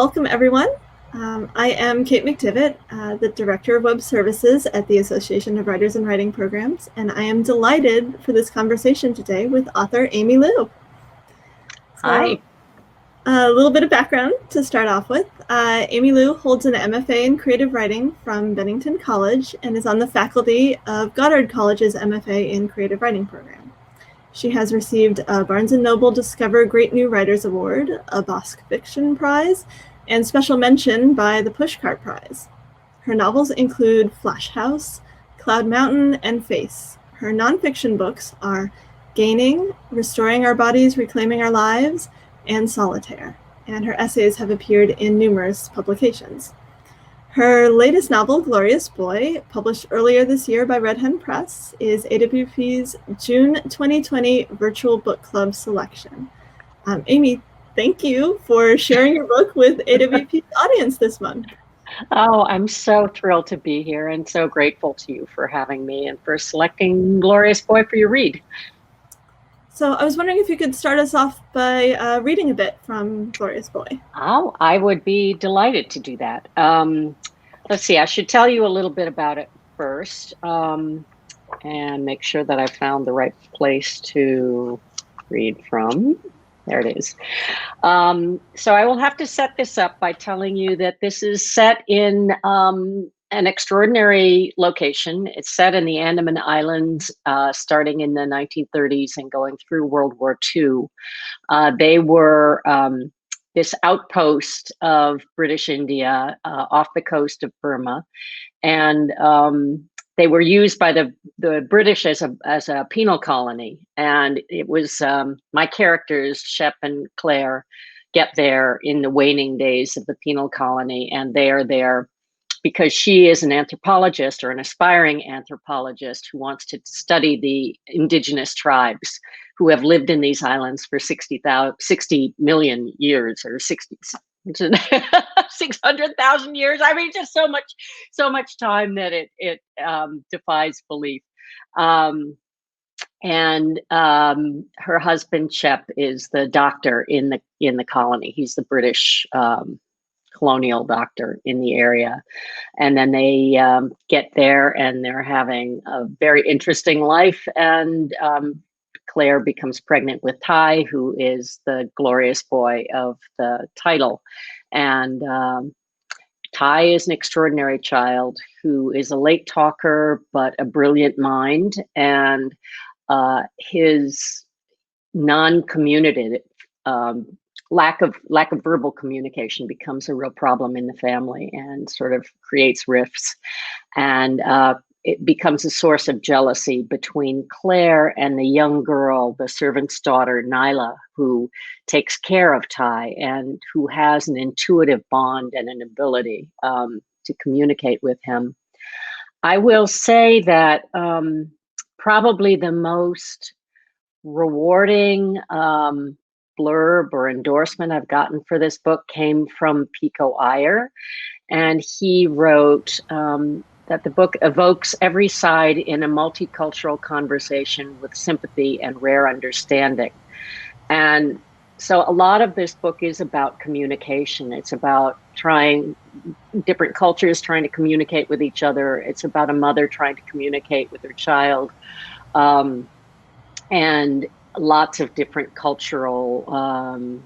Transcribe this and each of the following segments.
welcome everyone. I am Kate McDivitt, the Director of Web Services at the Association of Writers and Writing Programs, and I am delighted for this conversation today with author Aimee Liu. Hi. A little bit of background to start off with. Aimee Liu holds an MFA in Creative Writing from Bennington College and is on the faculty of Goddard College's MFA in Creative Writing program. She has received a Barnes & Noble Discover Great New Writers Award, a Bosque Fiction Prize, and special mention by the Pushcart Prize. Her novels include Flash House, Cloud Mountain, and Face. Her nonfiction books are Gaining, Restoring Our Bodies, Reclaiming Our Lives, and Solitaire, and her essays have appeared in numerous publications. Her latest novel, Glorious Boy, published earlier this year by Red Hen Press, is AWP's June 2020 Virtual Book Club selection. Aimee, thank you for sharing your book with AWP's audience this month. Oh, I'm so thrilled to be here and so grateful to you for having me and for selecting Glorious Boy for your read. So I was wondering if you could start us off by reading a bit from Glorious Boy. Oh, I would be delighted to do that. Let's see, I should tell you a little bit about it first and make sure that I found the right place to read from. There it is. So I will have to set this up by telling you that this is set in an extraordinary location. It's set in the Andaman Islands, starting in the 1930s and going through World War II. They were this outpost of British India off the coast of Burma, and they were used by the British as a penal colony. And it was my characters, Shep and Claire, get there in the waning days of the penal colony, and they are there because she is an anthropologist or an aspiring anthropologist who wants to study the indigenous tribes who have lived in these islands for 60 million years, or 600,000 years. I mean, just so much time that it defies belief. And her husband Shep is the doctor in the colony. He's the British colonial doctor in the area. And then they get there and they're having a very interesting life. And Claire becomes pregnant with Ty, who is the glorious boy of the title. And Ty is an extraordinary child who is a late talker, but a brilliant mind. And his non-communicative lack of verbal communication becomes a real problem in the family and sort of creates rifts. And it becomes a source of jealousy between Claire and the young girl, the servant's daughter, Nyla, who takes care of Ty and who has an intuitive bond and an ability to communicate with him. I will say that probably the most rewarding blurb or endorsement I've gotten for this book came from Pico Iyer, and he wrote that the book evokes every side in a multicultural conversation with sympathy and rare understanding. And so a lot of this book is about communication. It's about different cultures trying to communicate with each other. It's about a mother trying to communicate with her child. And lots of different cultural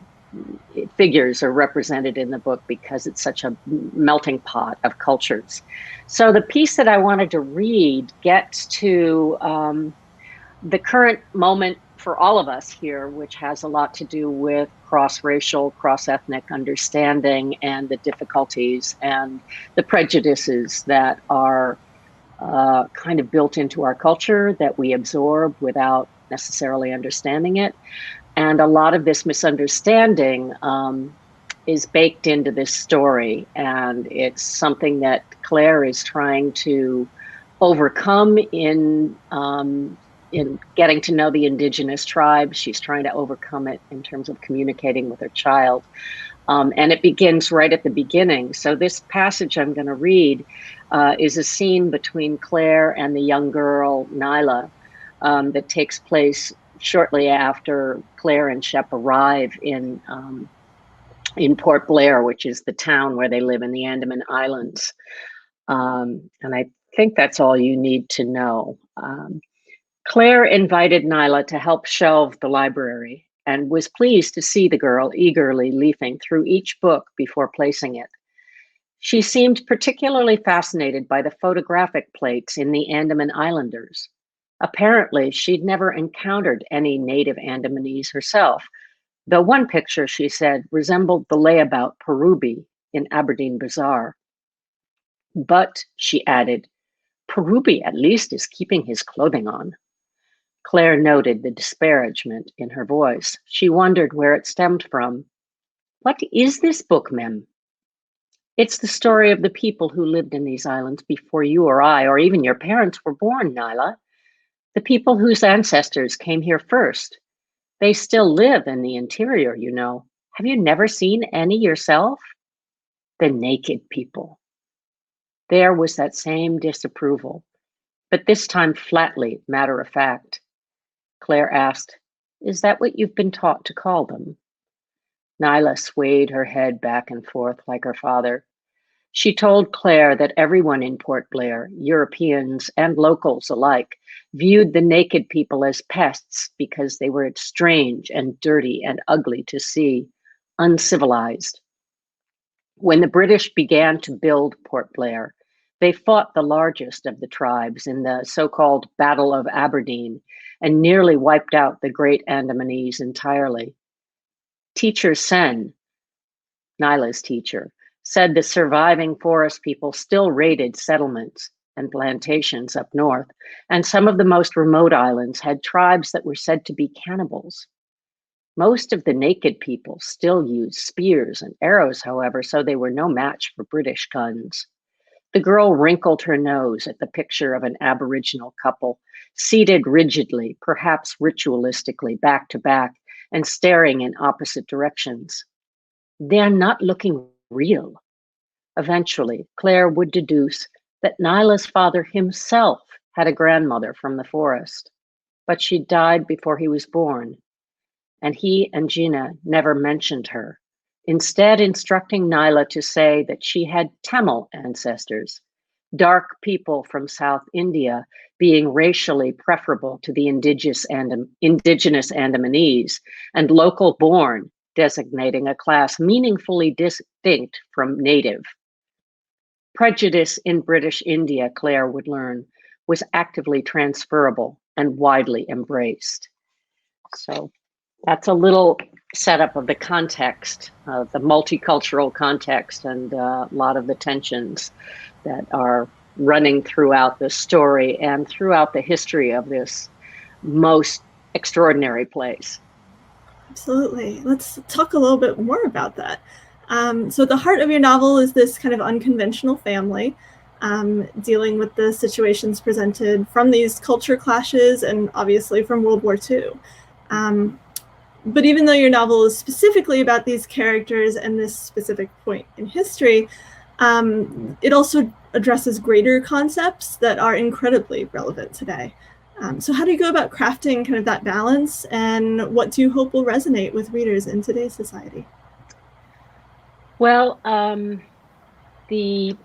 figures are represented in the book because it's such a melting pot of cultures. So the piece that I wanted to read gets to the current moment for all of us here, which has a lot to do with cross-racial, cross-ethnic understanding and the difficulties and the prejudices that are kind of built into our culture that we absorb without necessarily understanding it. And a lot of this misunderstanding is baked into this story. And it's something that Claire is trying to overcome in getting to know the indigenous tribes. She's trying to overcome it in terms of communicating with her child. And it begins right at the beginning. So this passage I'm going to read is a scene between Claire and the young girl, Nyla, that takes place shortly after Claire and Shep arrive in in Port Blair, which is the town where they live in the Andaman Islands. And I think that's all you need to know. Claire invited Nyla to help shelve the library and was pleased to see the girl eagerly leafing through each book before placing it. She seemed particularly fascinated by the photographic plates in the Andaman Islanders. Apparently, she'd never encountered any native Andamanese herself, though one picture, she said, resembled the layabout Perubi in Aberdeen Bazaar. But, she added, Perubi at least is keeping his clothing on. Claire noted the disparagement in her voice. She wondered where it stemmed from. What is this book, Mem? It's the story of the people who lived in these islands before you or I, or even your parents were born, Nyla. The people whose ancestors came here first. They still live in the interior, you know. Have you never seen any yourself? The naked people. There was that same disapproval, but this time flatly, matter of fact. Claire asked, is that what you've been taught to call them? Nyla swayed her head back and forth like her father. She told Claire that everyone in Port Blair, Europeans and locals alike, viewed the naked people as pests because they were strange and dirty and ugly to see, uncivilized. When the British began to build Port Blair, they fought the largest of the tribes in the so-called Battle of Aberdeen and nearly wiped out the great Andamanese entirely. Teacher Sen, Nyla's teacher, said the surviving forest people still raided settlements and plantations up north, and some of the most remote islands had tribes that were said to be cannibals. Most of the naked people still used spears and arrows, however, so they were no match for British guns. The girl wrinkled her nose at the picture of an Aboriginal couple, seated rigidly, perhaps ritualistically, back to back, and staring in opposite directions. They're not looking real. Eventually, Claire would deduce that Nyla's father himself had a grandmother from the forest, but she died before he was born, and he and Gina never mentioned her, instead instructing Nyla to say that she had Tamil ancestors, dark people from South India being racially preferable to the indigenous Andamanese, and local born designating a class meaningfully distinct from native. Prejudice in British India, Claire would learn, was actively transferable and widely embraced. So that's a little setup of the context, the multicultural context, and a lot of the tensions that are running throughout the story and throughout the history of this most extraordinary place. Absolutely. Let's talk a little bit more about that. So the heart of your novel is this kind of unconventional family, dealing with the situations presented from these culture clashes and obviously from World War II. But even though your novel is specifically about these characters and this specific point in history, it also addresses greater concepts that are incredibly relevant today. So how do you go about crafting kind of that balance, and what do you hope will resonate with readers in today's society? Well, when you're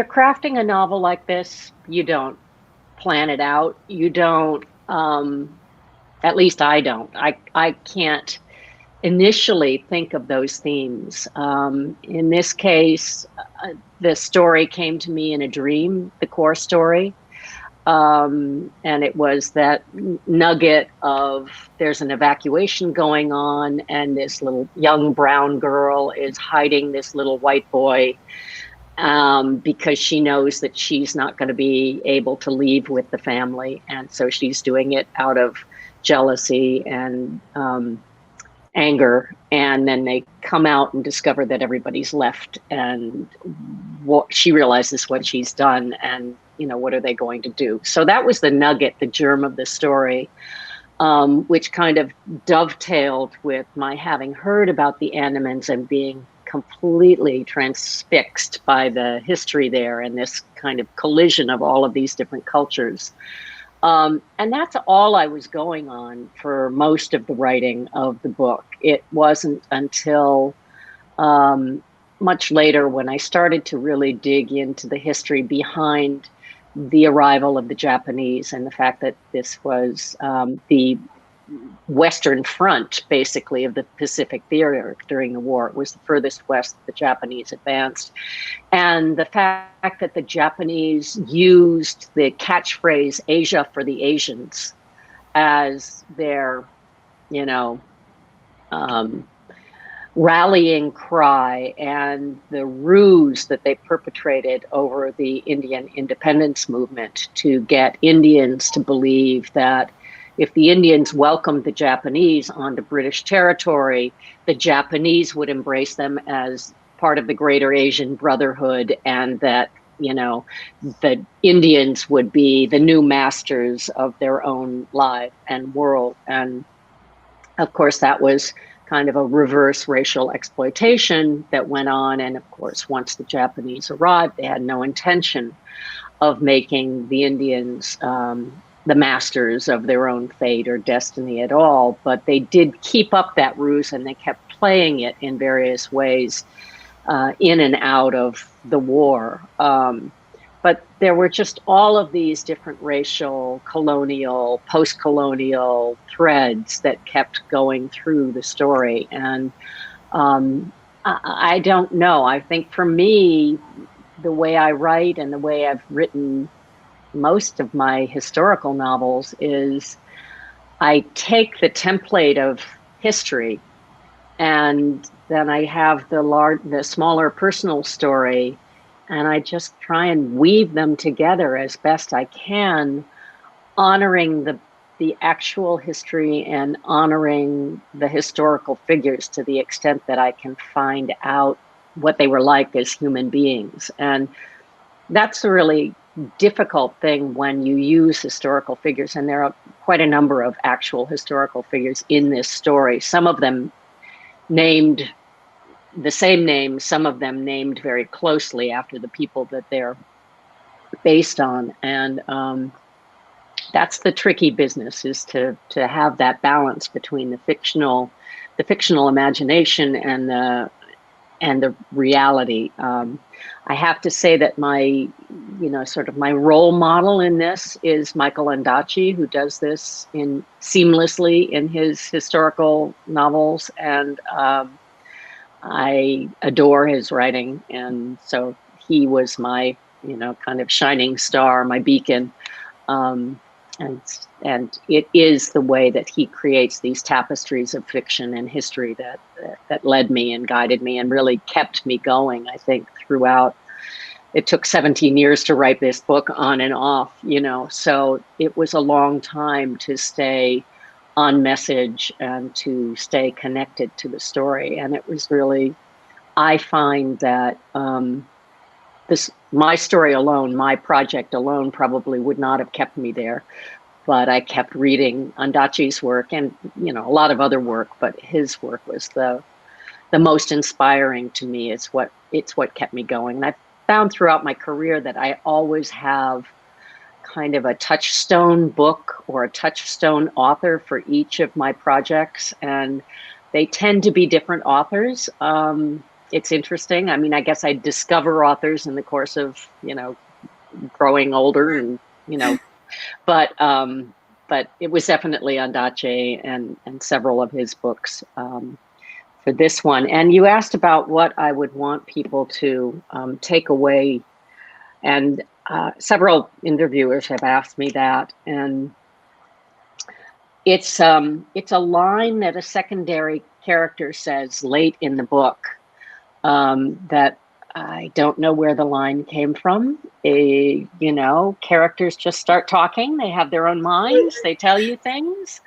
crafting a novel like this, you don't plan it out. You don't, at least I don't. I can't initially think of those themes. In this case, the story came to me in a dream, the core story. And it was that nugget of there's an evacuation going on, and this little young brown girl is hiding this little white boy because she knows that she's not going to be able to leave with the family. And so she's doing it out of jealousy and anger. And then they come out and discover that everybody's left, and she realizes what she's done, and what are they going to do? So that was the nugget, the germ of the story, which kind of dovetailed with my having heard about the Andamans and being completely transfixed by the history there and this kind of collision of all of these different cultures. And that's all I was going on for most of the writing of the book. It wasn't until much later when I started to really dig into the history behind the arrival of the Japanese and the fact that this was the Western Front, basically, of the Pacific theater during the war. It was the furthest west the Japanese advanced. And the fact that the Japanese used the catchphrase Asia for the Asians as their, you know, um, rallying cry, and the ruse that they perpetrated over the Indian independence movement to get Indians to believe that if the Indians welcomed the Japanese onto British territory, the Japanese would embrace them as part of the greater Asian Brotherhood, and that, you know, the Indians would be the new masters of their own life and world. And of course, that was kind of a reverse racial exploitation that went on. And of course, once the Japanese arrived, they had no intention of making the Indians the masters of their own fate or destiny at all. But they did keep up that ruse, and they kept playing it in various ways in and out of the war. But there were just all of these different racial, colonial, post-colonial threads that kept going through the story. And I don't know. I think for me, the way I write and the way I've written most of my historical novels is I take the template of history, and then I have the smaller personal story, and I just try and weave them together as best I can, honoring the actual history and honoring the historical figures to the extent that I can find out what they were like as human beings. And that's a really difficult thing when you use historical figures, and there are quite a number of actual historical figures in this story, some of them named the same name, some of them named very closely after the people that they're based on. And that's the tricky business, is to have that balance between the fictional imagination and the reality. I have to say that my sort of my role model in this is Michael Ondaatje, who does this seamlessly in his historical novels, and I adore his writing, and so he was my, kind of shining star, my beacon. And it is the way that he creates these tapestries of fiction and history that led me and guided me and really kept me going, I think, throughout. It took 17 years to write this book, on and off, so it was a long time to stay on message and to stay connected to the story. And it was really, I find that my story alone, my project alone, probably would not have kept me there. But I kept reading Ondaatje's work, and a lot of other work, but his work was the most inspiring to me. It's what kept me going. And I've found throughout my career that I always have kind of a touchstone book or a touchstone author for each of my projects, and they tend to be different authors. It's interesting. I mean, I guess I discover authors in the course of, growing older, and, but it was definitely Ondaatje and several of his books for this one. And you asked about what I would want people to take away, and several interviewers have asked me that, and it's a line that a secondary character says late in the book that I don't know where the line came from. Characters just start talking. They have their own minds. They tell you things.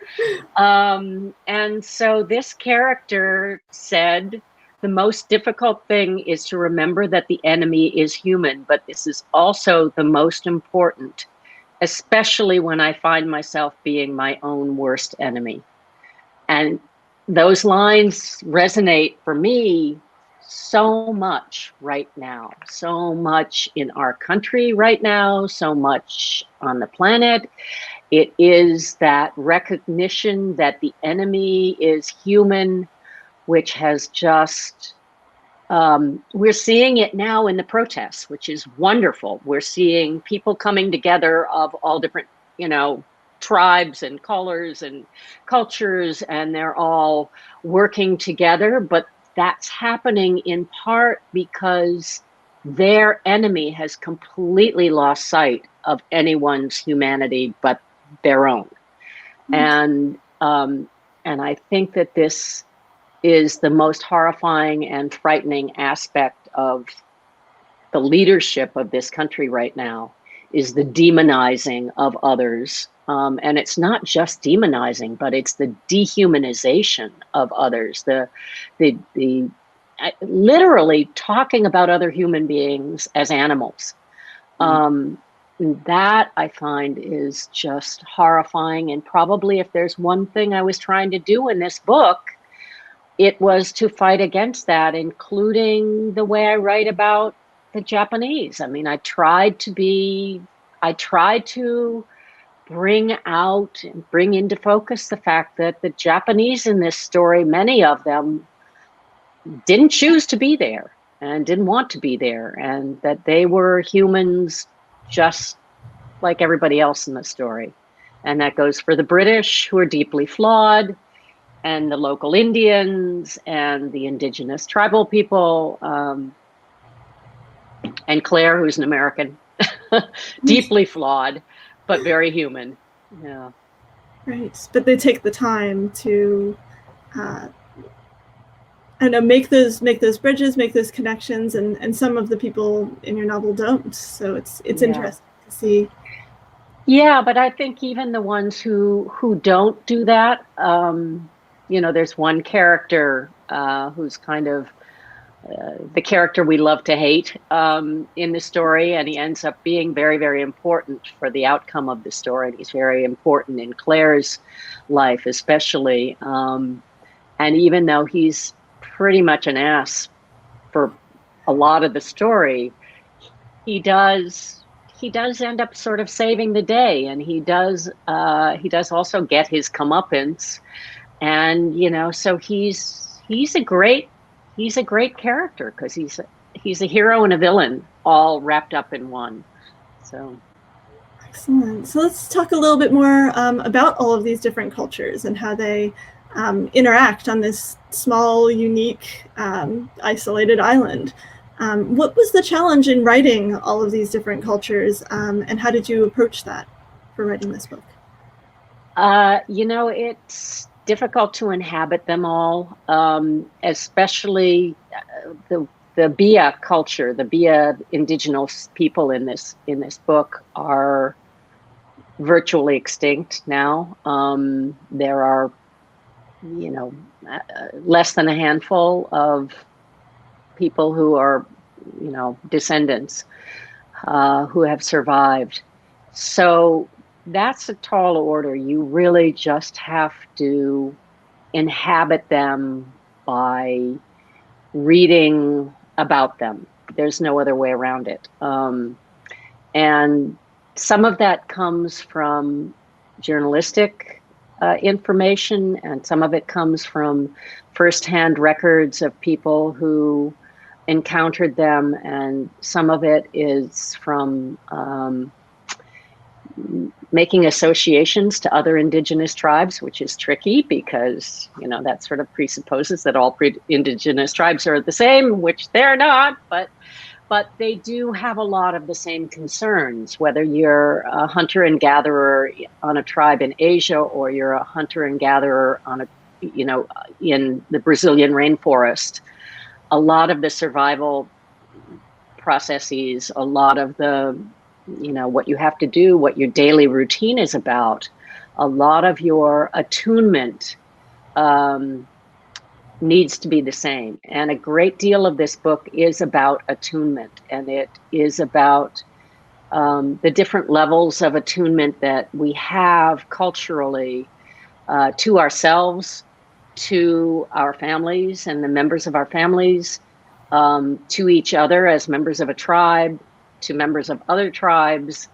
And so this character said, "The most difficult thing is to remember that the enemy is human, but this is also the most important, especially when I find myself being my own worst enemy." And those lines resonate for me so much right now, so much in our country right now, so much on the planet. it is that recognition that the enemy is human, which has just, we're seeing it now in the protests, which is wonderful. We're seeing people coming together of all different, tribes and colors and cultures, and they're all working together. But that's happening in part because their enemy has completely lost sight of anyone's humanity but their own. And I think that this is the most horrifying and frightening aspect of the leadership of this country right now, is the demonizing of others. And it's not just demonizing, but it's the dehumanization of others, the literally talking about other human beings as animals. That I find is just horrifying. And probably if there's one thing I was trying to do in this book, it was to fight against that, including the way I write about the Japanese. I mean, I tried to bring out and bring into focus the fact that the Japanese in this story, many of them didn't choose to be there and didn't want to be there, and that they were humans just like everybody else in the story. And that goes for the British, who are deeply flawed, and the local Indians and the indigenous tribal people, and Claire, who's an American, deeply flawed, but very human. Yeah. Right. But they take the time to, I don't know, make those bridges, make those connections, and some of the people in your novel don't. So it's interesting to see. Yeah, but I think even the ones who don't do that, there's one character who's kind of the character we love to hate in the story, and he ends up being very, very important for the outcome of the story. And he's very important in Claire's life, especially. And even though he's pretty much an ass for a lot of the story, he does end up sort of saving the day, and he does also get his comeuppance. And so he's a great character, because he's a hero and a villain all wrapped up in one. So excellent. So let's talk a little bit more about all of these different cultures and how they interact on this small, unique, isolated island. What was the challenge in writing all of these different cultures, and how did you approach that for writing this book? It's difficult to inhabit them all, especially the Bia culture. The Bia indigenous people in this book are virtually extinct now. There are, less than a handful of people who are, descendants who have survived. So that's a tall order. You really just have to inhabit them by reading about them. There's no other way around it. And some of that comes from journalistic information, and some of it comes from firsthand records of people who encountered them, and some of it is from making associations to other indigenous tribes, which is tricky because, that sort of presupposes that all indigenous tribes are the same, which they're not, but they do have a lot of the same concerns, whether you're a hunter and gatherer on a tribe in Asia, or you're a hunter and gatherer on in the Brazilian rainforest. A lot of the survival processes, a lot of the what you have to do, what your daily routine is about, a lot of your attunement needs to be the same. And a great deal of this book is about attunement, and it is about the different levels of attunement that we have culturally to ourselves, to our families and the members of our families, to each other as members of a tribe, to members of other tribes,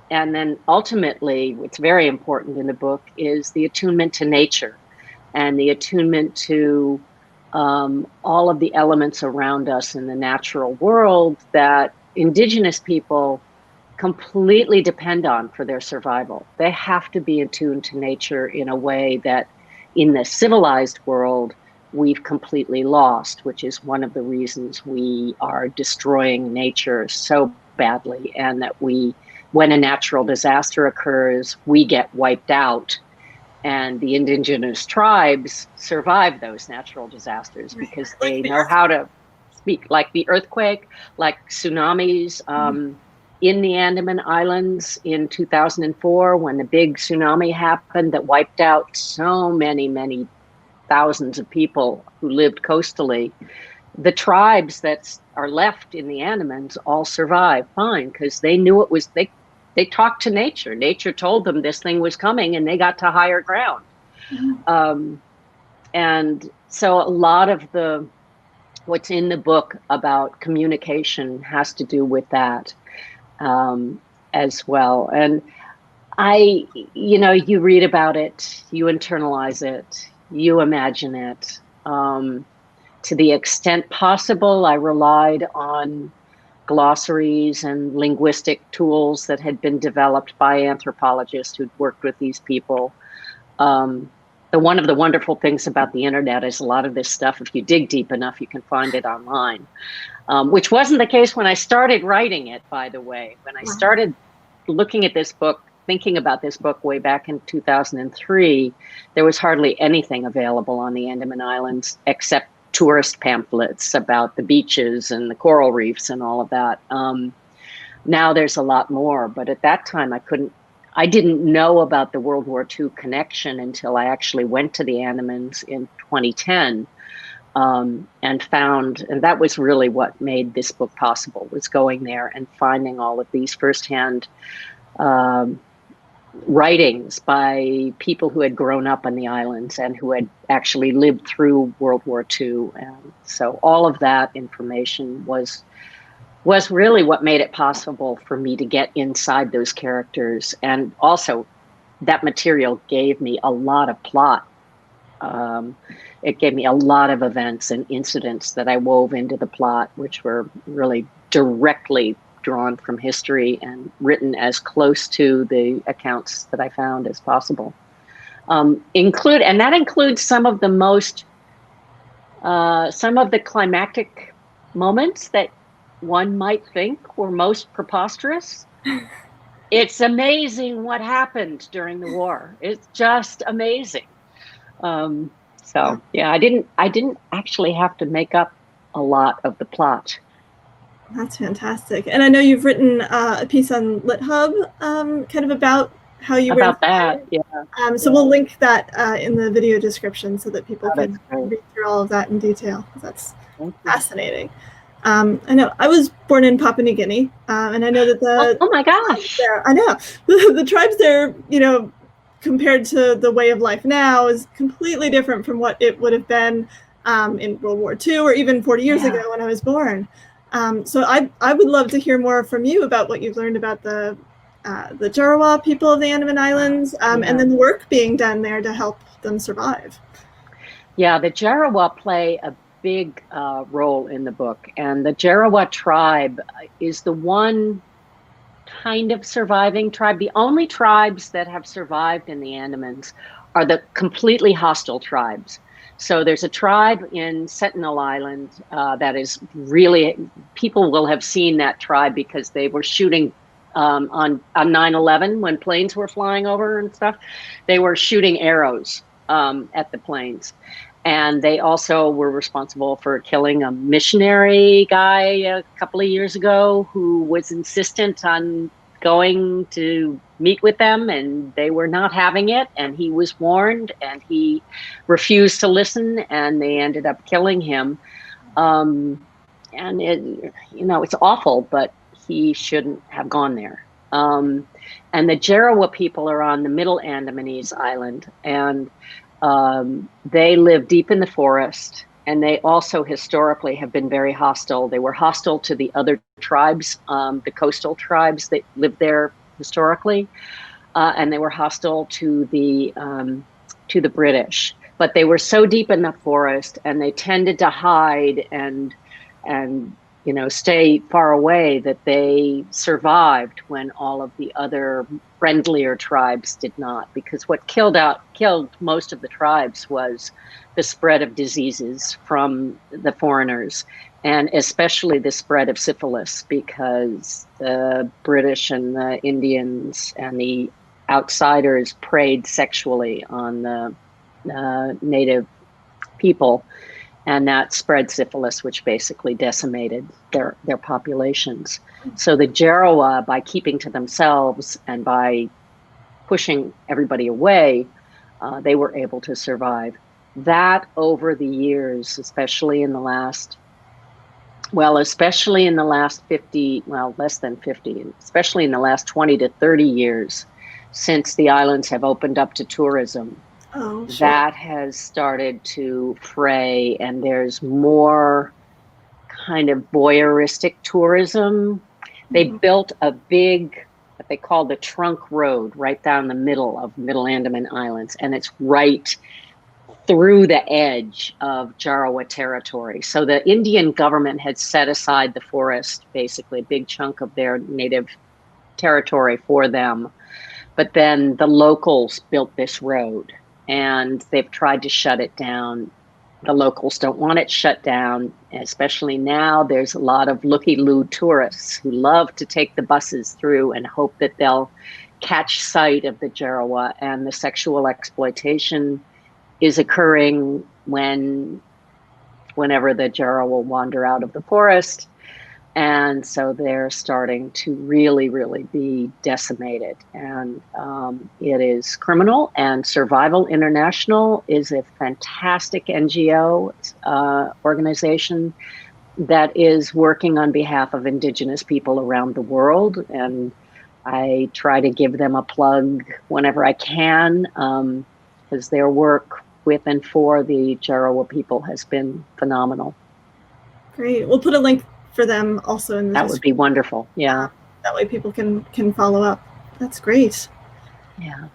and then ultimately, what's very important in the book is the attunement to nature and the attunement to all of the elements around us in the natural world that indigenous people completely depend on for their survival. They have to be attuned to nature in a way that in the civilized world we've completely lost, which is one of the reasons we are destroying nature so badly, and that when a natural disaster occurs, we get wiped out. And the indigenous tribes survive those natural disasters because they know how to speak, like the earthquake, like tsunamis. In the Andaman Islands in 2004, when the big tsunami happened that wiped out so many, many thousands of people who lived coastally, the tribes that are left in the Andamans all survived fine because they knew it was, they talked to nature. Nature told them this thing was coming and they got to higher ground. And so a lot of what's in the book about communication has to do with that as well. And you read about it, you internalize it, you imagine it. To the extent possible, I relied on glossaries and linguistic tools that had been developed by anthropologists who'd worked with these people. One of the wonderful things about the internet is a lot of this stuff, if you dig deep enough, you can find it online, which wasn't the case when I started writing it, by the way. When I started looking at this book, thinking about this book way back in 2003, there was hardly anything available on the Andaman Islands except tourist pamphlets about the beaches and the coral reefs and all of that. Now there's a lot more, but at that time I didn't know about the World War II connection until I actually went to the Andamans in 2010 and that was really what made this book possible, was going there and finding all of these firsthand writings by people who had grown up on the islands and who had actually lived through World War II. And so all of that information was really what made it possible for me to get inside those characters. And also that material gave me a lot of plot. It gave me a lot of events and incidents that I wove into the plot, which were really directly drawn from history and written as close to the accounts that I found as possible. And that includes some of the climactic moments that one might think were most preposterous. It's amazing what happened during the war. It's just amazing. So yeah, I didn't actually have to make up a lot of the plot. That's fantastic. And I know you've written a piece on LitHub, kind of about how you were about that. Yeah. So we'll link that in the video description so that people can read through all of that in detail. That's fascinating. I know I was born in Papua New Guinea, and I know that oh my gosh, I know the tribes there, compared to the way of life now, is completely different from what it would have been in World War II or even 40 years ago when I was born. So I would love to hear more from you about what you've learned about the Jarawa people of the Andaman Islands, and then the work being done there to help them survive. Yeah, the Jarawa play a big role in the book, and the Jarawa tribe is the one kind of surviving tribe. The only tribes that have survived in the Andamans are the completely hostile tribes. So there's a tribe in Sentinel Island that is really, people will have seen that tribe because they were shooting on 9/11 when planes were flying over and stuff. They were shooting arrows at the planes. And they also were responsible for killing a missionary guy a couple of years ago who was insistent on going to meet with them, and they were not having it, and he was warned and he refused to listen, and they ended up killing him. And it's awful, but he shouldn't have gone there. And the Jarawa people are on the middle Andamanese island, and they live deep in the forest, and they also historically have been very hostile. They were hostile to the other tribes, the coastal tribes that lived there historically, and they were hostile to the British. But they were so deep in the forest, and they tended to hide and stay far away, that they survived when all of the other friendlier tribes did not. Because what killed most of the tribes was the spread of diseases from the foreigners, and especially the spread of syphilis, because the British and the Indians and the outsiders preyed sexually on the native people, and that spread syphilis, which basically decimated their populations. So the Jarawa, by keeping to themselves and by pushing everybody away, they were able to survive. That over the years, especially in the last 50, well, less than 50, especially in the last 20 to 30 years, since the islands have opened up to tourism, that has started to fray, and there's more kind of voyeuristic tourism. They built a big, what they call the trunk road, right down the middle of Middle Andaman Islands, and it's right through the edge of Jarawa territory. So the Indian government had set aside the forest, basically a big chunk of their native territory for them. But then the locals built this road, and they've tried to shut it down. The locals don't want it shut down, especially now. There's a lot of looky-loo tourists who love to take the buses through and hope that they'll catch sight of the Jarawa, and the sexual exploitation is occurring whenever the Jarawa wander out of the forest. And so they're starting to really, really be decimated. And it is criminal. And Survival International is a fantastic NGO organization that is working on behalf of Indigenous people around the world. And I try to give them a plug whenever I can, because their work with and for the Jarawa people has been phenomenal. Great. We'll put a link for them also in the That would be wonderful. Yeah. That way people can follow up. That's great. Yeah.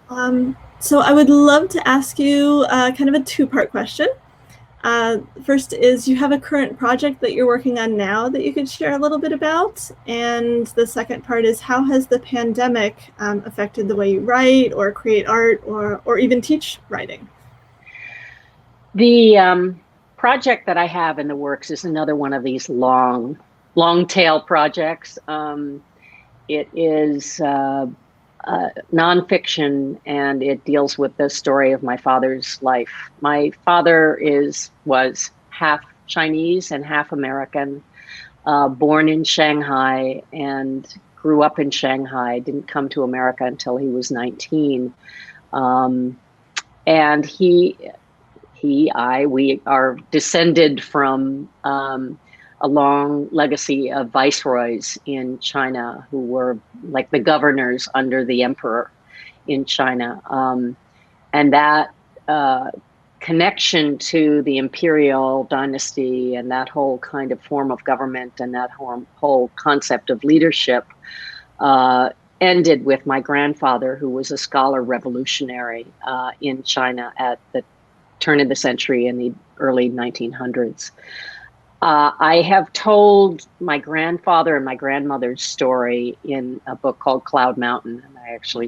So I would love to ask you kind of a two-part question. First is, you have a current project that you're working on now that you could share a little bit about? And the second part is, how has the pandemic affected the way you write or create art or even teach writing? The project that I have in the works is another one of these long tail projects. It is nonfiction, and it deals with the story of my father's life. My father was half Chinese and half American, born in Shanghai and grew up in Shanghai, didn't come to America until he was 19. And we are descended from a long legacy of viceroys in China who were like the governors under the emperor in China. And that connection to the imperial dynasty and that whole kind of form of government and that whole concept of leadership ended with my grandfather, who was a scholar revolutionary in China at the turn of the century in the early 1900s. I have told my grandfather and my grandmother's story in a book called Cloud Mountain, and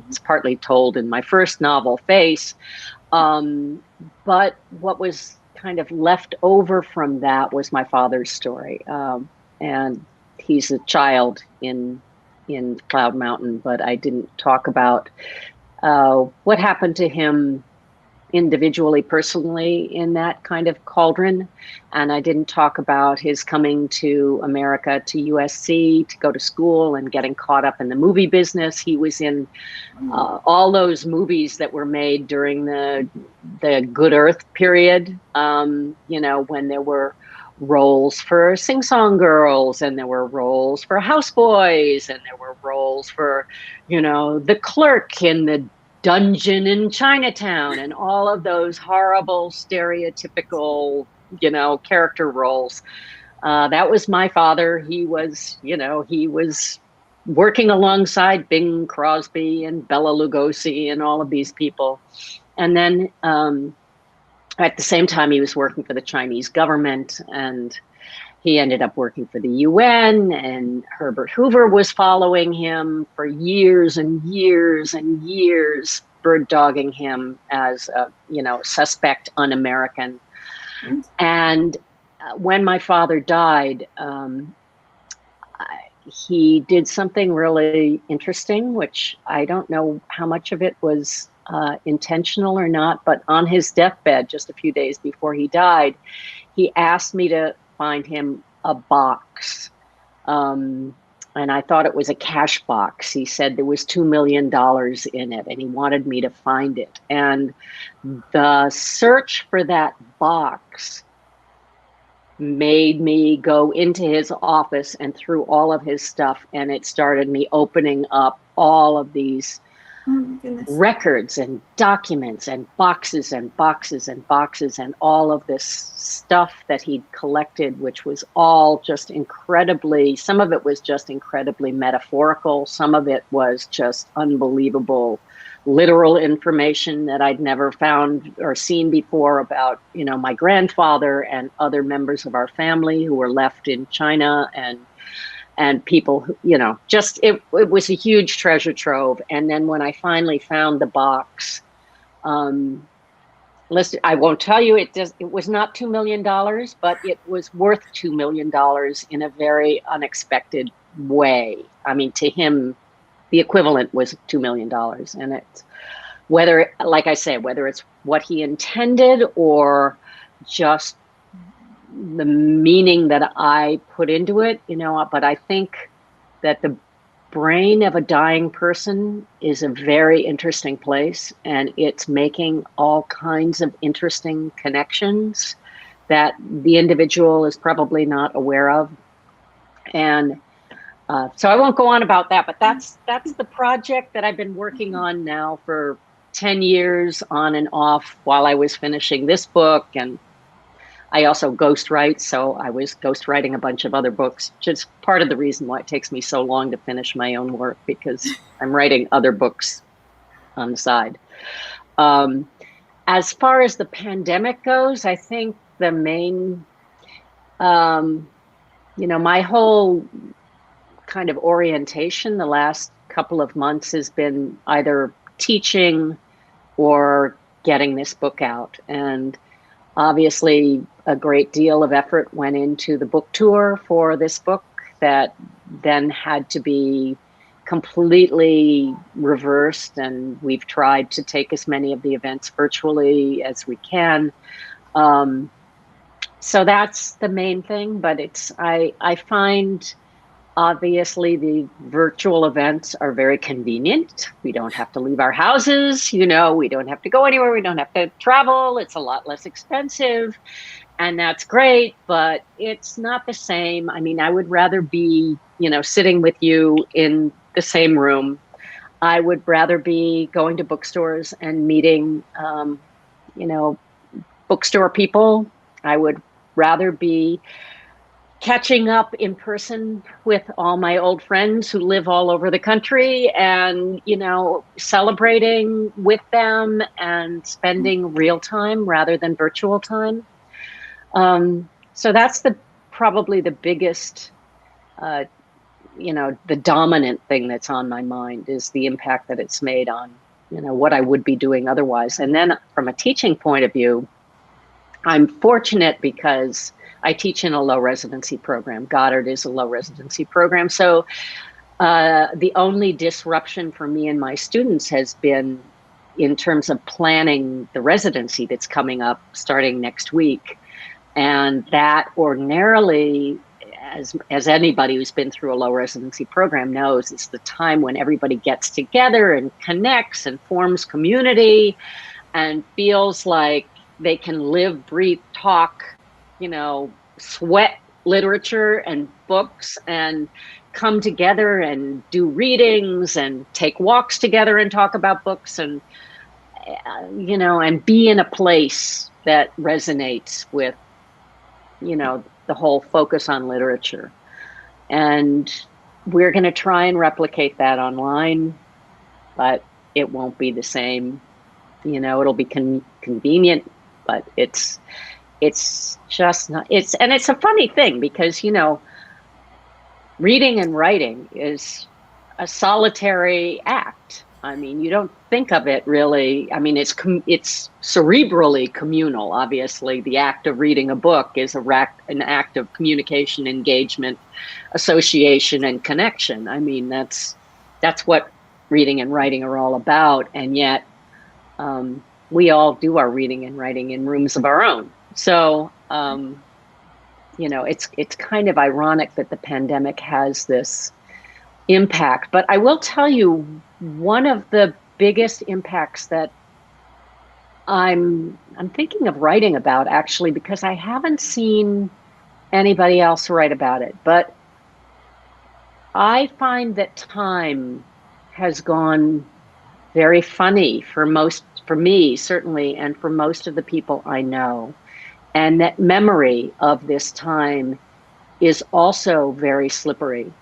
it's partly told in my first novel, Face. But what was kind of left over from that was my father's story. And he's a child in Cloud Mountain, but I didn't talk about what happened to him individually, personally, in that kind of cauldron. And I didn't talk about his coming to America, to USC, to go to school and getting caught up in the movie business. He was in all those movies that were made during the Good Earth period, when there were roles for sing-song girls, and there were roles for houseboys, and there were roles for, the clerk in the dungeon in Chinatown, and all of those horrible stereotypical, character roles. That was my father. He was working alongside Bing Crosby and Bela Lugosi and all of these people. And then at the same time, he was working for the Chinese government, and he ended up working for the UN, and Herbert Hoover was following him for years and years and years, bird dogging him as a, suspect un-American. And when my father died, he did something really interesting, which I don't know how much of it was intentional or not, but on his deathbed, just a few days before he died, he asked me to find him a box. And I thought it was a cash box. He said there was $2 million in it, and he wanted me to find it. And the search for that box made me go into his office and through all of his stuff, and it started me opening up all of these records and documents and boxes and boxes and boxes and all of this stuff that he'd collected, which was all just incredibly, some of it was just incredibly metaphorical, some of it was just unbelievable literal information that I'd never found or seen before about, my grandfather and other members of our family who were left in China, and people who, just, it was a huge treasure trove. And then when I finally found the box, listen, I won't tell you, it was not $2 million, but it was worth $2 million in a very unexpected way. I mean, to him, the equivalent was $2 million. And it's whether, like I say, whether it's what he intended or just the meaning that I put into it, but I think that the brain of a dying person is a very interesting place, and it's making all kinds of interesting connections that the individual is probably not aware of. And so I won't go on about that, but that's the project that I've been working on now for 10 years on and off while I was finishing this book. And I also ghostwrite, so I was ghostwriting a bunch of other books, which is part of the reason why it takes me so long to finish my own work, because I'm writing other books on the side. As far as the pandemic goes, I think the main, my whole kind of orientation the last couple of months has been either teaching or getting this book out. And obviously a great deal of effort went into the book tour for this book that then had to be completely reversed. And we've tried to take as many of the events virtually as we can. So that's the main thing, but I find obviously the virtual events are very convenient. We don't have to leave our houses, we don't have to go anywhere. We don't have to travel. It's a lot less expensive, and that's great, but it's not the same. I mean, I would rather be, sitting with you in the same room. I would rather be going to bookstores and meeting, bookstore people. I would rather be catching up in person with all my old friends who live all over the country and, celebrating with them and spending real time rather than virtual time. So that's probably the biggest, the dominant thing that's on my mind is the impact that it's made on, what I would be doing otherwise. And then from a teaching point of view, I'm fortunate because I teach in a low residency program. Goddard is a low residency program. So the only disruption for me and my students has been in terms of planning the residency that's coming up starting next week. And that ordinarily, as anybody who's been through a low residency program knows, it's the time when everybody gets together and connects and forms community and feels like they can live, breathe, talk, sweat literature and books and come together and do readings and take walks together and talk about books and, and be in a place that resonates with, the whole focus on literature. And we're going to try and replicate that online, but it won't be the same. You know, it'll be convenient, but it's just not, and it's a funny thing because, you know, reading and writing is a solitary act. I mean, you don't think of it really. I mean, it's cerebrally communal. Obviously, the act of reading a book is an act of communication, engagement, association, and connection. I mean, that's what reading and writing are all about. And yet, we all do our reading and writing in rooms of our own. So, you know, it's kind of ironic that the pandemic has this impact. But I will tell you, one of the biggest impacts that I'm thinking of writing about, actually, because I haven't seen anybody else write about it, but I find that time has gone very funny for me, certainly, and for most of the people I know. And that memory of this time is also very slippery.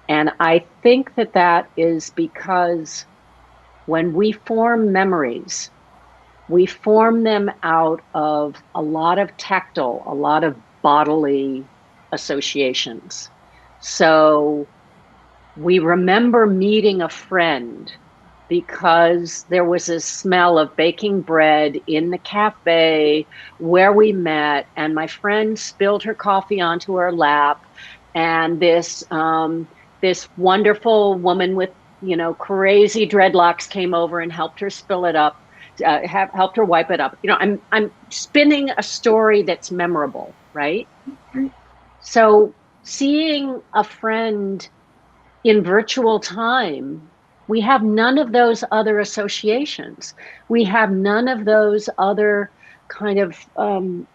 And I think that is because when we form memories, we form them out of a lot of tactile, a lot of bodily associations. So we remember meeting a friend because there was a smell of baking bread in the cafe where we met, and my friend spilled her coffee onto her lap, and this wonderful woman with, you know, crazy dreadlocks came over and helped her spill it up, helped her wipe it up. You know, I'm spinning a story that's memorable, right? So seeing a friend in virtual time, we have none of those other associations. We have none of those other kind of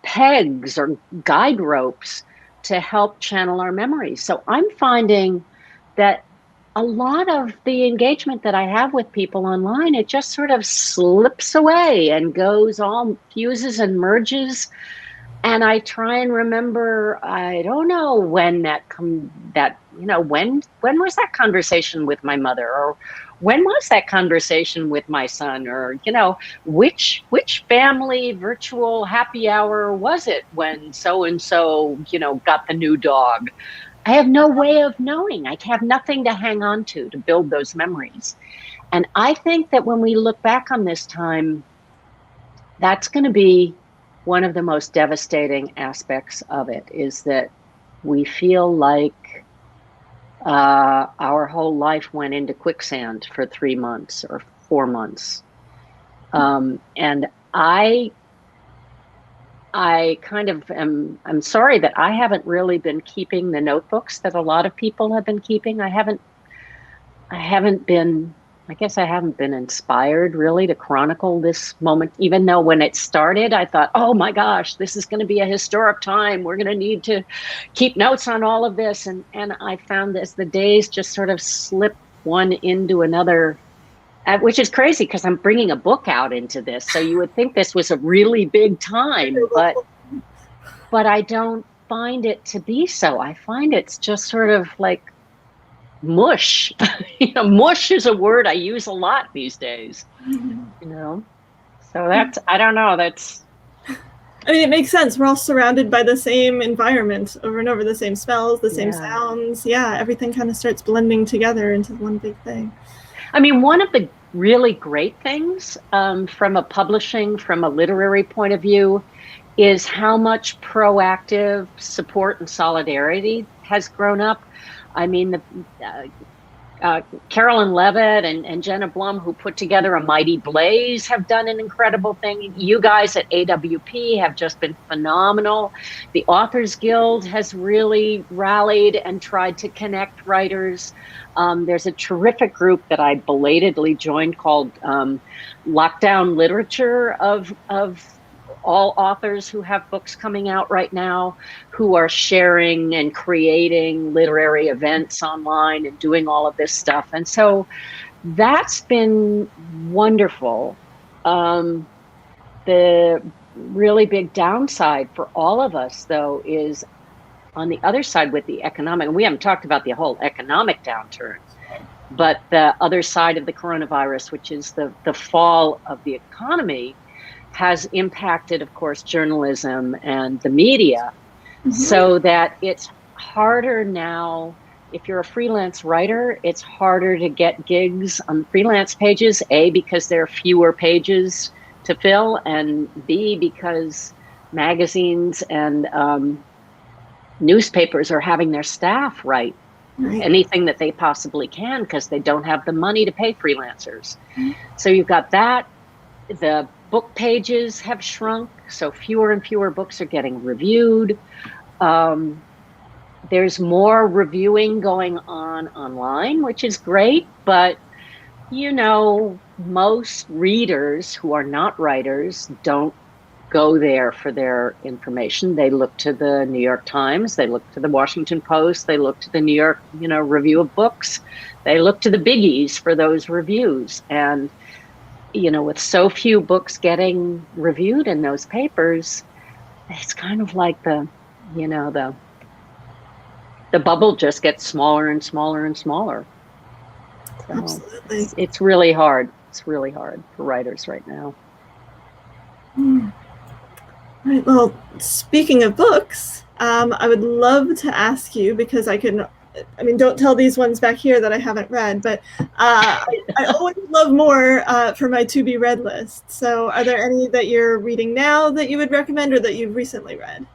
pegs or guide ropes to help channel our memories. So I'm finding that a lot of the engagement that I have with people online, it just sort of slips away and goes, all fuses and merges. And I try and remember, I don't know when you know, when was that conversation with my mother, or when was that conversation with my son, or, you know, which family virtual happy hour was it when so-and-so, you know, got the new dog? I have no way of knowing. I have nothing to hang on to build those memories. And I think that when we look back on this time, that's going to be one of the most devastating aspects of it, is that we feel like our whole life went into quicksand for 3 months or 4 months. And I kind of I'm sorry that I haven't really been keeping the notebooks that a lot of people have been keeping. I haven't been inspired really to chronicle this moment, even though when it started, I thought, oh my gosh, this is going to be a historic time. We're going to need to keep notes on all of this. And I found this, the days just sort of slip one into another, which is crazy because I'm bringing a book out into this. So you would think this was a really big time, but I don't find it to be so. I find it's just sort of like mush. You know, mush is a word I use a lot these days. You know, so that's, I don't know, that's, I mean, it makes sense. We're all surrounded by the same environment over and over, the same smells, the same sounds. Yeah, everything kind of starts blending together into one big thing. I mean, one of the really great things from a literary point of view is how much proactive support and solidarity has grown up. I mean, Carolyn Levitt and Jenna Blum, who put together A Mighty Blaze, have done an incredible thing. You guys at AWP have just been phenomenal. The Authors Guild has really rallied and tried to connect writers. There's a terrific group that I belatedly joined called Lockdown Literature of all authors who have books coming out right now, who are sharing and creating literary events online and doing all of this stuff. And so that's been wonderful. The really big downside for all of us, though, is on the other side with the economic, and we haven't talked about the whole economic downturn, but the other side of the coronavirus, which is the fall of the economy, has impacted, of course, journalism and the media, so that it's harder now. If you're a freelance writer, it's harder to get gigs on freelance pages, A, because there are fewer pages to fill, and B, because magazines and newspapers are having their staff write anything that they possibly can because they don't have the money to pay freelancers. So you've got that. The book pages have shrunk, so fewer and fewer books are getting reviewed. There's more reviewing going on online, which is great, but you know, most readers who are not writers don't go there for their information. They look to the New York Times, they look to the Washington Post, they look to the New York, Review of Books. They look to the biggies for those reviews. And, with so few books getting reviewed in those papers, it's kind of like the bubble just gets smaller and smaller and smaller. So Absolutely. It's really hard. It's really hard for writers right now. Right. Well, speaking of books, I would love to ask you, because don't tell these ones back here that I haven't read, but I always love more for my to be read list. So are there any that you're reading now that you would recommend, or that you've recently read?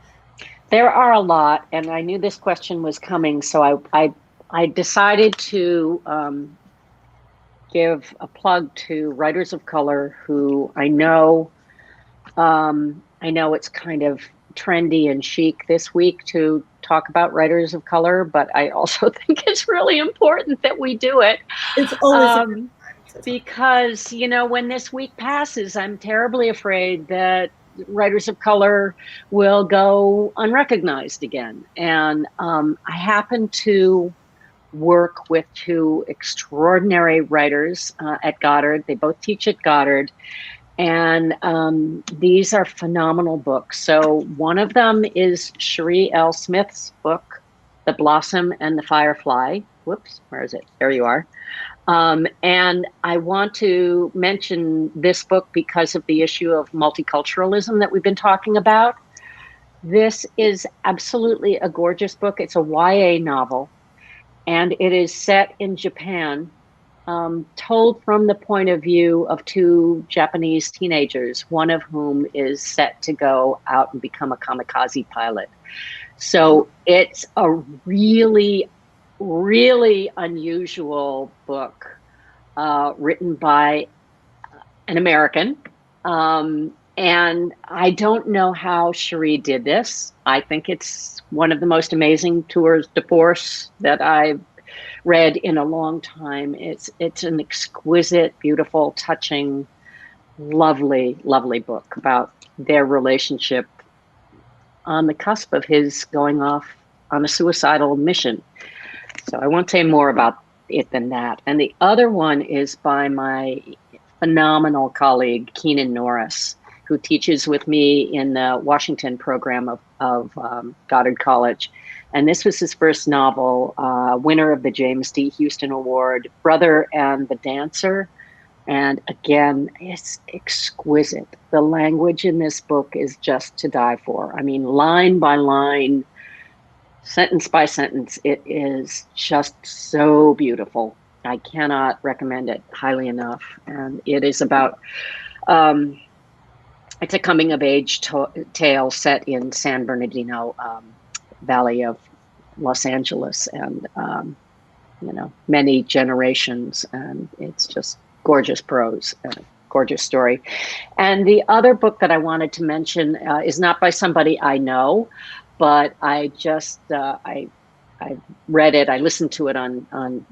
There are a lot, and I knew this question was coming, so I decided to give a plug to writers of color who I know it's kind of trendy and chic this week to talk about writers of color, but I also think it's really important that we do it. It's always because, when this week passes, I'm terribly afraid that writers of color will go unrecognized again. And I happen to work with two extraordinary writers at Goddard. They both teach at Goddard. And these are phenomenal books. So one of them is Shri L. Smith's book, The Blossom and the Firefly. Whoops, where is it? There you are. And I want to mention this book because of the issue of multiculturalism that we've been talking about. This is absolutely a gorgeous book. It's a YA novel, and it is set in Japan, told from the point of view of two Japanese teenagers, one of whom is set to go out and become a kamikaze pilot. So it's a really, really unusual book written by an American. And I don't know how Shri did this. I think it's one of the most amazing tours de force that I've read in a long time. It's an exquisite, beautiful, touching, lovely, lovely book about their relationship on the cusp of his going off on a suicidal mission. So I won't say more about it than that. And the other one is by my phenomenal colleague, Keenan Norris, who teaches with me in the Washington program of Goddard College. And this was his first novel, winner of the James D. Houston Award, Brother and the Dancer. And again, it's exquisite. The language in this book is just to die for. I mean, line by line, sentence by sentence, it is just so beautiful. I cannot recommend it highly enough. And it is about, it's a coming of age tale set in San Bernardino Valley of Los Angeles, and many generations, and it's just gorgeous prose and a gorgeous story. And the other book that I wanted to mention is not by somebody I know, but I just I read it. I listened to it on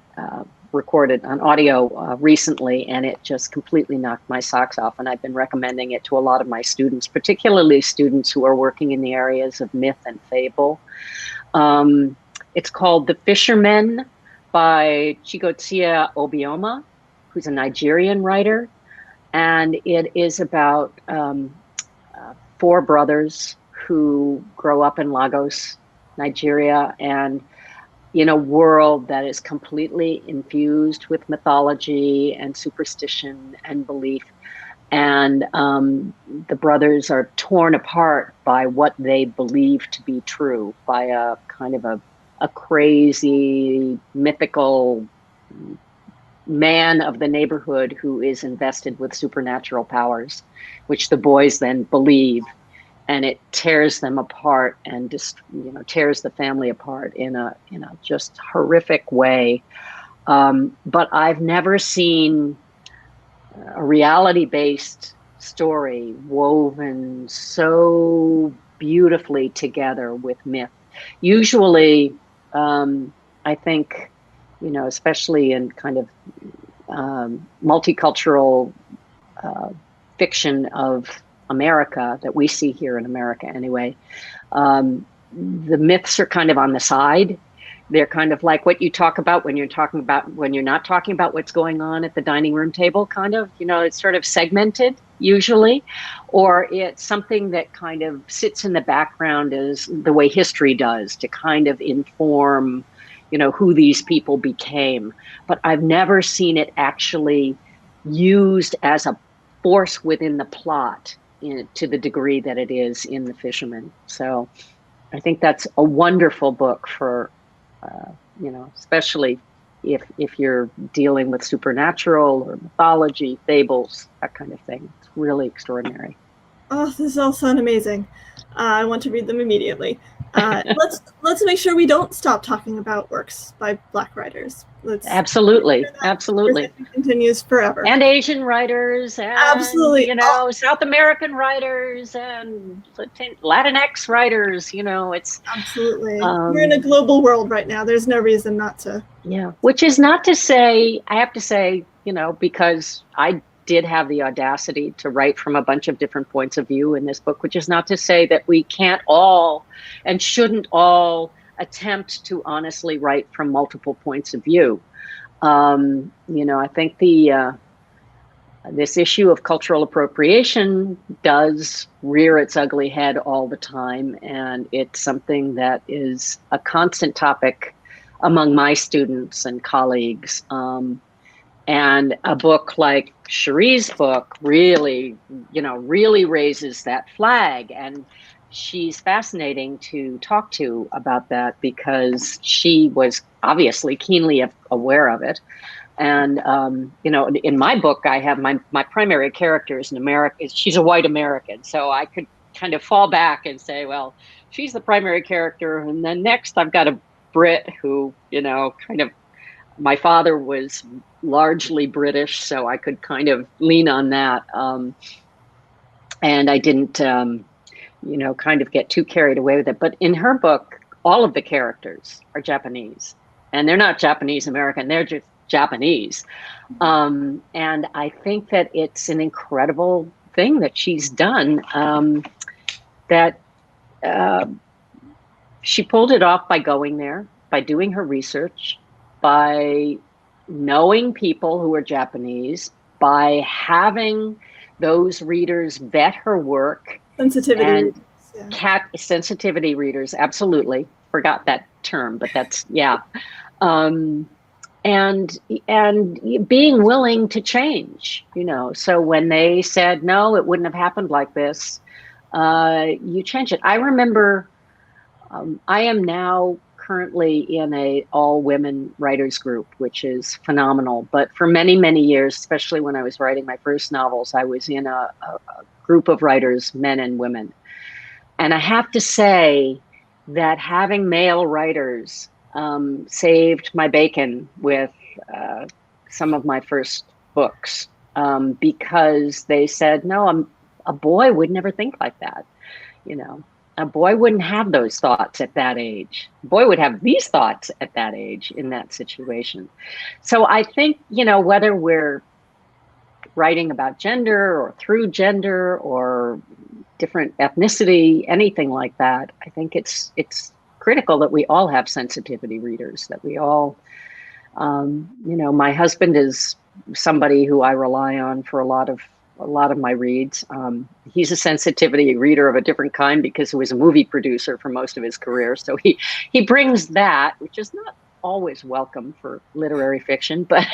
recorded on audio recently, and it just completely knocked my socks off. And I've been recommending it to a lot of my students, particularly students who are working in the areas of myth and fable. It's called The Fishermen by Chigozie Obioma, who's a Nigerian writer. And it is about 4 brothers who grow up in Lagos Nigeria, and in a world that is completely infused with mythology and superstition and belief. And the brothers are torn apart by what they believe to be true, by a kind of a crazy, mythical man of the neighborhood who is invested with supernatural powers, which the boys then believe. And it tears them apart and just, tears the family apart in a just horrific way. But I've never seen a reality-based story woven so beautifully together with myth. Usually, I think, especially in kind of multicultural fiction of America that we see here in America anyway, the myths are kind of on the side. They're kind of like what you talk about when you're not talking about what's going on at the dining room table, kind of, it's sort of segmented usually, or it's something that kind of sits in the background as the way history does to kind of inform, who these people became. But I've never seen it actually used as a force within the plot to the degree that it is in The Fisherman. So I think that's a wonderful book for, especially if you're dealing with supernatural or mythology, fables, that kind of thing. It's really extraordinary. Oh, this all sound amazing. I want to read them immediately. Let's make sure we don't stop talking about works by Black writers. Absolutely. It continues forever. And Asian writers, and absolutely, South American writers, and Latinx writers. It's absolutely. We're in a global world right now. There's no reason not to. Yeah, which is not to say, I have to say, because I did have the audacity to write from a bunch of different points of view in this book, which is not to say that we can't all and shouldn't all attempt to honestly write from multiple points of view. I think this issue of cultural appropriation does rear its ugly head all the time, and it's something that is a constant topic among my students and colleagues. And a book like Shri's book really raises that flag. And she's fascinating to talk to about that because she was obviously keenly aware of it. And, in my book, I have my primary character is an American. She's a white American. So I could kind of fall back and say, well, she's the primary character. And then next I've got a Brit who, my father was largely British, so I could kind of lean on that. And I didn't, kind of get too carried away with it. But in her book, all of the characters are Japanese, and they're not Japanese American. They're just Japanese. And I think that it's an incredible thing that she's done, that she pulled it off by going there, by doing her research, by knowing people who are Japanese, by having those readers vet her work. Sensitivity readers, absolutely. Forgot that term, but that's, yeah. And being willing to change, so when they said, no, it wouldn't have happened like this, you change it. I remember, I am now currently in a all-women writers group, which is phenomenal. But for many, many years, especially when I was writing my first novels, I was in a group of writers, men and women. And I have to say that having male writers saved my bacon with some of my first books, because they said, no, a boy would never think like that, A boy wouldn't have those thoughts at that age. A boy would have these thoughts at that age in that situation. So I think, whether we're writing about gender or through gender or different ethnicity, anything like that, I think it's critical that we all have sensitivity readers, that we all, my husband is somebody who I rely on for a lot a lot of my reads. He's a sensitivity reader of a different kind because he was a movie producer for most of his career. So he brings that, which is not always welcome for literary fiction, but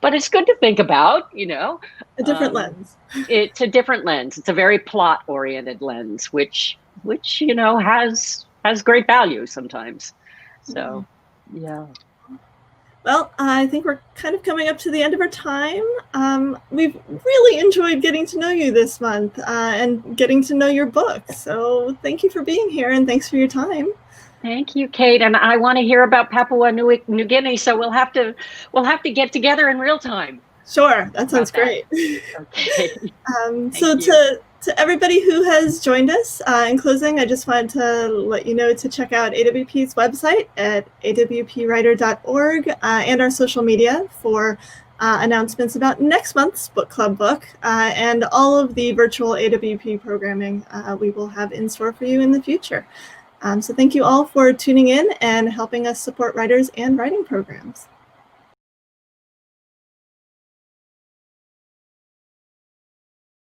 but it's good to think about, you know. A different lens. It's a different lens. It's a very plot-oriented lens, which you know has great value sometimes. So, yeah. Well, I think we're kind of coming up to the end of our time. We've really enjoyed getting to know you this month and getting to know your book. So thank you for being here, and thanks for your time. Thank you, Kate. And I want to hear about Papua New Guinea, so we'll have to get together in real time. Sure, that sounds great. Okay. So to everybody who has joined us, in closing, I just wanted to let you know to check out AWP's website at awpwriter.org and our social media for announcements about next month's book club book and all of the virtual AWP programming we will have in store for you in the future. So thank you all for tuning in and helping us support writers and writing programs.